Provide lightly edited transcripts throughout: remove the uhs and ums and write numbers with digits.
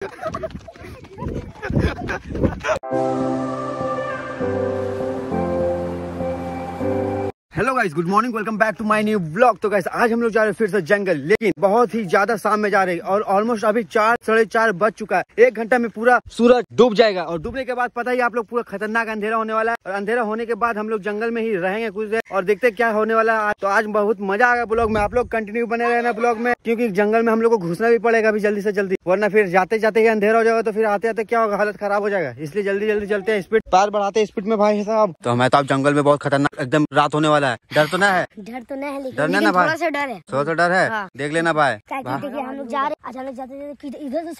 Hello guys, good morning, welcome back to my new blog. तो guys आज हम लोग जा रहे हैं फिर से जंगल, लेकिन बहुत ही ज्यादा शाम में जा रहे हैं और ऑलमोस्ट अभी 4 साढ़े 4 बज चुका है। 1 घंटा में पूरा सूरज डूब जाएगा और डूबने के बाद पता ही आप लोग पूरा खतरनाक अंधेरा होने वाला है। और अंधेरा होने के बाद हम लोग जंगल में ही रहेंगे कुछ देर और देखते क्या होने वाला है। तो आज बहुत मजा आएगा ब्लॉग में, आप लोग कंटिन्यू बने रहना ब्लॉग में, क्योंकि जंगल में हम लोग को घुसना भी पड़ेगा अभी जल्दी से जल्दी, वरना फिर जाते जाते ही अंधेरा हो जाएगा तो फिर आते आते क्या होगा, हालत खराब हो जाएगा। इसलिए जल्दी जल्दी चलते हैं, स्पीड पार बढ़ाते हैं स्पीड में भाई साहब। तो हमें तो आप जंगल में बहुत खतरनाक एकदम रात होने वाला है। डर तो ना है? डर तो नहीं है, डरना ना भाई, थोड़ा सा डर है, थोड़ा सा डर है। हाँ। देख लेना भाई, देखिए हम लोग जा रहे हैं, अचानक जाते इधर से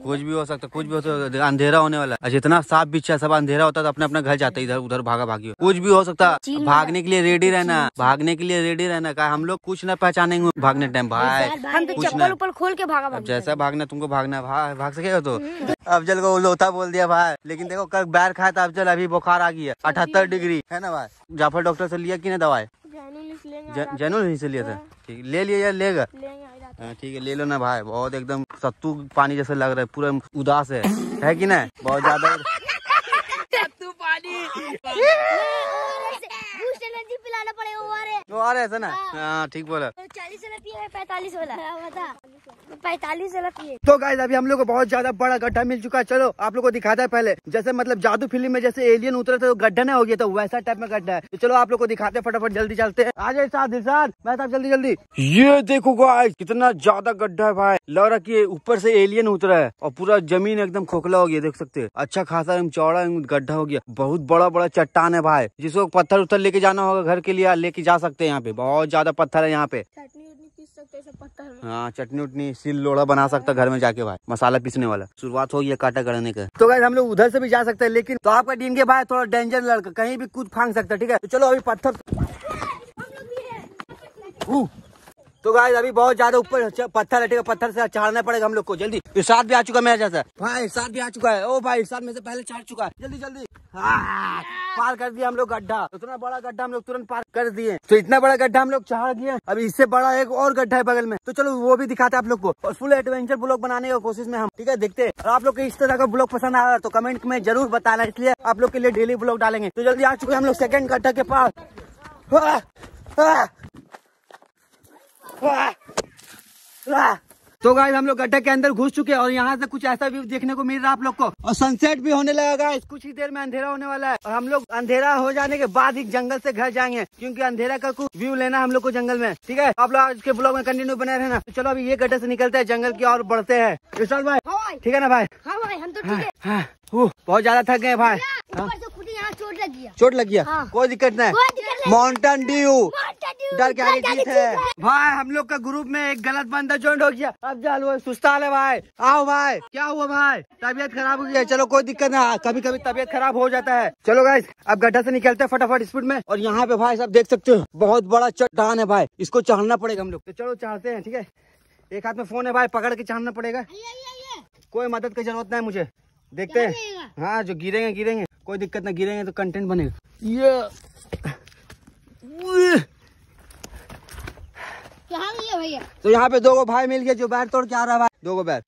कुछ भी हो सकता, कुछ भी हो सकता। अंधेरा होने वाला है, जितना सांप बिच्छा सब अंधेरा होता है तो अपने अपना घर जाते, इधर उधर भागा भागी, कुछ भी हो सकता। भागने के लिए रेडी रहना, भागने के लिए रेडी रहना। का हम लोग कुछ ना पहचानेंगे भागने टाइम भाई, हम तो चप्पल ऊपर खोल के भागा। जैसा भागना तुमको भागना, भाग सकेगा तो। अफजल को लोता बोल दिया भाई, लेकिन देखो कल बैर खाया था अफजल, अभी बुखार आ गया 78 डिग्री है ना भाई। जाफर डॉक्टर से लिया कि नहीं दवाई? जनून से लिया था, ठीक ले लिया या लेगा? ठीक है ले लो ना भाई, बहुत एकदम सत्तू पानी जैसे लग रहा है, पूरा उदास है कि नहीं? बहुत ज्यादा सत्तू पानी पिलाना पड़ेगा। आ रहे ऐसा ना? हाँ ठीक बोला। 40 वाला पिए, 45 वाला 45 वाला पिए। तो गाइस अभी हम लोग को बहुत ज्यादा बड़ा गड्ढा मिल चुका है। चलो आप लोग को दिखाता है पहले, जैसे मतलब जादू फिल्म में जैसे एलियन उतरे थे तो गड्ढा नहीं हो गया, तो वैसा टाइप में गड्ढा है। तो चलो आप लोग को दिखाते हैं, फटाफट जल्दी चलते हैं। आ जाए साथ मैं साहब जल्दी जल्दी। ये देखो गाइस कितना ज्यादा गड्ढा है भाई, लग रहा की ऊपर से एलियन उतरा है और पूरा जमीन एकदम खोखला हो गया, देख सकते हैं। अच्छा खासा चौड़ा गड्ढा हो गया, बहुत बड़ा बड़ा चट्टान है भाई, जिसको पत्थर उत्थर लेके जाना होगा घर के लिए लेके जा सकते हैं। यहाँ पे बहुत ज्यादा पत्थर है, यहाँ पे हाँ चटनी उटनी सिल लोड़ा बना सकता घर में जाके भाई, मसाला पीसने वाला। शुरुआत हो गया काटा गड़ने का। तो गाइस हम लोग उधर से भी जा सकते हैं, लेकिन तो आपका डीन के भाई थोड़ा डेंजर लड़का, कहीं भी कूद फांग सकता है, ठीक है? तो चलो अभी पत्थर। तो गाइस अभी बहुत ज्यादा ऊपर पत्थर है, ठीक है? पत्थर से चढ़ना पड़ेगा हम लोग को जल्दी। इरशाद भी आ चुका है मेरा जैसा भाई, इरशाद भी आ चुका है। ओ भाई इरशाद में से पहले चढ़ चुका है, जल्दी जल्दी। पार कर दिया हम लोग गड्ढा, इतना बड़ा गड्ढा हम लोग तुरंत पार कर दिए। तो इतना बड़ा गड्ढा हम लोग चढ़ दिए, अभी इससे बड़ा एक और गड्ढा है बगल में, तो चलो वो भी दिखाते हैं आप लोग को, और फुल एडवेंचर ब्लॉग बनाने की कोशिश में हम, ठीक है? देखते हैं। और आप लोग को इस तरह का ब्लॉग पसंद आ रहा है तो कमेंट में जरूर बताना, इसलिए आप लोग के लिए डेली ब्लॉग डालेंगे। तो जल्दी आ चुके हैं हम लोग सेकंड गड्ढा के पास। तो गाइस हम लोग गड्ढे के अंदर घुस चुके हैं और यहाँ से कुछ ऐसा व्यू देखने को मिल रहा है आप लोग को, और सनसेट भी होने लगा गाइस। कुछ ही देर में अंधेरा होने वाला है और हम लोग अंधेरा हो जाने के बाद ही जंगल से घर जाएंगे, क्योंकि अंधेरा का कुछ व्यू लेना हम लोग को जंगल में, ठीक है? आप लोग आज के ब्लॉग में कंटिन्यू बने रहना। तो चलो अभी ये गड्ढे से निकलते हैं जंगल की और बढ़ते हैं। विशाल भाई ठीक है ना भाई? हाँ भाई हम तो ठीक है। बहुत ज्यादा थक गए भाई, चोट लग गया। हाँ। कोई दिक्कत नहीं, माउंटेन ड्यू डर के आगे जीत है भाई। हम लोग का ग्रुप में एक गलत बंदा ज्वाइन हो गया, अब जाल वो सुस्ता है भाई। आओ भाई, क्या हुआ भाई? तबीयत खराब हो गया? चलो कोई दिक्कत नहीं, कभी कभी तबीयत खराब हो जाता है। चलो गाइस अब गड्ढा से निकलते हैं फटाफट स्पीड में। और यहाँ पे भाई सब देख सकते हो बहुत बड़ा चट्टान है भाई, इसको चढ़ना पड़ेगा हम लोग। तो चलो चढ़ते हैं, ठीक है? एक हाथ में फोन है भाई, पकड़ के चढ़ना पड़ेगा, कोई मदद की जरूरत नहीं मुझे। देखते हैं, हाँ जो गिरेंगे गिरेंगे, कोई दिक्कत ना, गिरेंगे तो कंटेंट बनेगा। ये भैया तो यहाँ पे 2 भाई मिल गए जो बैर तोड़ के आ रहा है भाई, 2 बैर।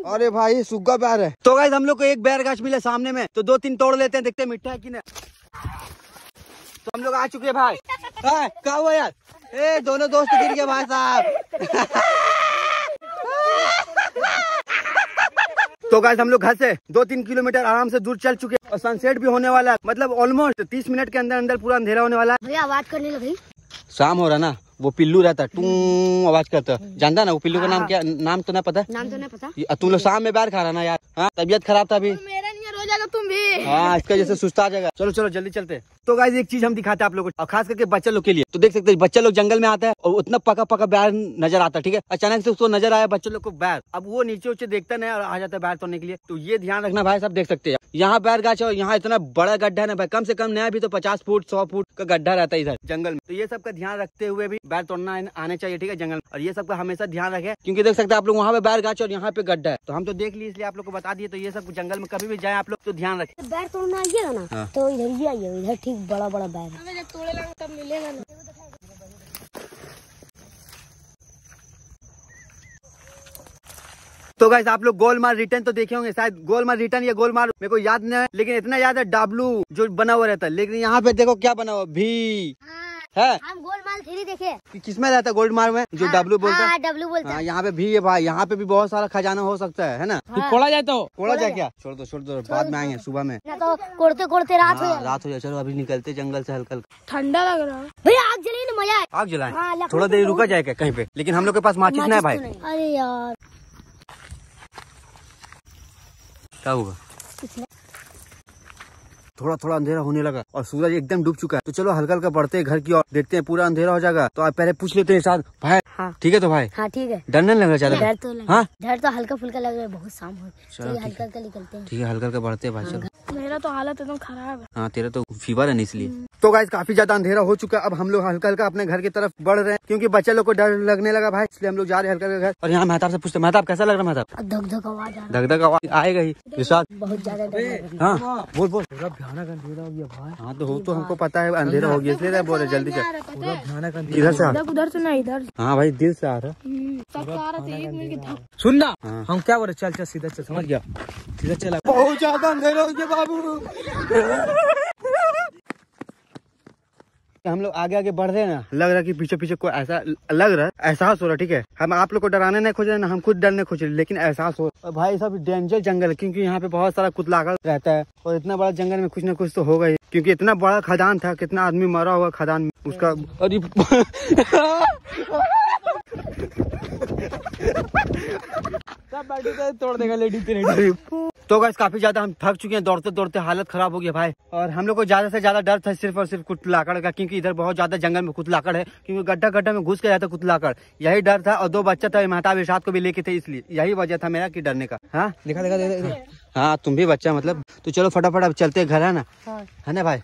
अरे भाई सुग्गा बैर है। तो गाइस हम लोग को एक बैर गाछ मिला सामने में, तो 2-3 तोड़ लेते हैं, देखते हैं मीठा है कि नहीं। तो हम लोग आ चुके हैं भाई। क्या हुआ यार? दोनों दोस्त गिर गए भाई साहब। तो गाइस हम लोग घर से 2-3 किलोमीटर आराम से दूर चल चुके और सनसेट भी होने वाला है, मतलब ऑलमोस्ट 30 मिनट के अंदर अंदर पूरा अंधेरा होने वाला है। भैया आवाज करने लगी, शाम हो रहा ना, वो पिल्लू रहता है टू आवाज करता, जानता ना वो पिल्लू का नाम क्या? नाम तो नहीं पता, नाम तो नहीं पता। तुम लोग शाम में बैर खा रहा ना यार? हाँ तबियत खराब था अभी, मेरा नहीं हो जाएगा तुम भी। हाँ इसका जैसे सुस्ता आ जाएगा। चलो चलो जल्दी चलते हैं। तो गाइस एक चीज हम दिखाते हैं आप लोगों को, और खास करके बच्चे लोग के लिए। तो देख सकते हैं बच्चे लोग जंगल में आता है और उतना पका पका बैर नजर आता है, ठीक है? अचानक से उसको नजर आया बच्चे लोग को बैर, अब वो नीचे उच्चे देखता नहीं और आ जाता है बैर तोड़ने के लिए। तो ये ध्यान रखना भाई, सब देख सकते हैं यहाँ बैर गाछ है और यहाँ इतना बड़ा गड्ढा है ना भाई, कम से कम नया भी तो 50 फुट 100 फुट का गड्ढा रहता है इधर जंगल में। तो ये सब का ध्यान रखते हुए भी बैर तोड़ना आने चाहिए, ठीक है? जंगल में, और ये सब का हमेशा ध्यान रखें, क्योंकि देख सकते हैं आप लोग वहाँ पे बैर गाछ और यहाँ पे गड्ढा है, तो हम तो देख लिए इसलिए आप लोग को बता दिए। तो ये सब जंगल में कभी भी जाए आप लोग तो ध्यान रखें। बैर तोड़ना आइएगा ना, हाँ। तो इधर ही आइए, इधर ठीक बड़ा बड़ा बैर है, जब तोड़े लगे तब मिलेगा ना। तो गाइस आप लोग गोलमाल रिटर्न तो देखे होंगे शायद, गोलमाल रिटर्न या गोलमाल मेरे को याद नहीं है, लेकिन इतना याद है डब्लू जो बना हुआ रहता है। लेकिन यहाँ पे देखो क्या बना हुआ भी है। हम गोलमाल 3 देखे। किसमें रहता है गोलमाल में जो डब्लू बोलता है? डब्लू बोलता है। यहाँ पे भी है भाई, यहाँ पे भी बहुत सारा खजाना हो सकता है ना? कोड़ा जाए तो कोड़ा जाए क्या? छोड़ दो बाद में आएंगे सुबह में। तो कोड़ते कोड़ते रात हो जाए। चलो अभी निकलते जंगल से हल्का हल्का। ठंडा लग रहा है भैया, आग जलाए ना, मजा आए। आग जलाए थोड़ा देर रुका जाए क्या कहीं पे? लेकिन हम लोग के पास माचिस नहीं है भाई। अरे यार क्या होगा? थोड़ा थोड़ा अंधेरा होने लगा और सूरज एकदम डूब चुका है। तो चलो हल्का हल्का बढ़ते हैं घर की ओर, देखते हैं पूरा अंधेरा हो जाएगा तो आप पहले पूछ लेते हैं साथ भाई। हाँ। ठीक है तो भाई। हाँ ठीक है। डर नहीं लग रहा ज्यादा? डर तो हल्का फुल्का लग रहा है, बहुत शाम हो। चलो हल्का हल्का निकलते हैं। ठीक है हल्का हल्का बढ़ते हैं भाई। चलो मेरा तो हालत एकदम खराब है। हाँ तेरा तो फीवर है इसलिए। तो गाइस काफी ज्यादा अंधेरा हो चुका है, अब हम लोग हल्का हल्का अपने घर की तरफ बढ़ रहे हैं क्योंकि बच्चे लोग को डर लगने लगा भाई, इसलिए हम लोग जा रहे हैं हल्का हल्का घर। और यहाँ मेहताब से पूछते, मेहताब कैसा लग रहा है? मेहताब धक-धक आवाज आ रहा है। धक-धक आवाज आएगा ही विशाल, बहुत ज्यादा डर। हाँ बोल पूरा भयानक अंधेरा हो गया भाई। हाँ तो हमको पता है अंधेरा हो गया इसलिए बोल रहे जल्दी चल। पूरा भयानक इधर से उधर से नहीं, इधर। हाँ भाई दिल से आ रहा। सुनना हम क्या बोले, चल सीधा चल, समझ गया, सीधा चला। बहुत ज्यादा अंधेरा हो गया बाबू। हम लोग आगे आगे बढ़ रहे हैं ना, लग रहा है कि पीछे पीछे कोई ऐसा लग रहा है, एहसास हो रहा है। ठीक है हम आप लोग को डराने नहीं खोज रहे ना, हम खुद डरने खोज रहे, लेकिन एहसास हो रहा है। भाई सब डेंजर जंगल है क्योंकि यहाँ पे बहुत सारा कुतलाकर रहता है और इतना बड़ा जंगल में कुछ ना कुछ तो होगा ही, क्योंकि इतना बड़ा खदान था, कितना आदमी मरा होगा खदान में उसका। तोड़ देगा लेडी। तो गाइस काफी ज्यादा हम थक चुके हैं, दौड़ते दौड़ते हालत खराब हो गया भाई। और हम लोग को ज्यादा से ज्यादा डर था सिर्फ और सिर्फ कुतलाकड़ का, क्योंकि इधर बहुत ज्यादा जंगल में कुतलाकड़ है, क्योंकि गड्ढा गड्ढा में घुस के जाता कुतलाकड़, यही डर था। और 2 बच्चा था, मेहताब इरशाद को भी लेके थे, इसलिए यही वजह था मेरा कि डरने का। हाँ देखा। हाँ तुम भी बच्चा मतलब। तो चलो फटाफट अब चलते घर है ना, है ना भाई।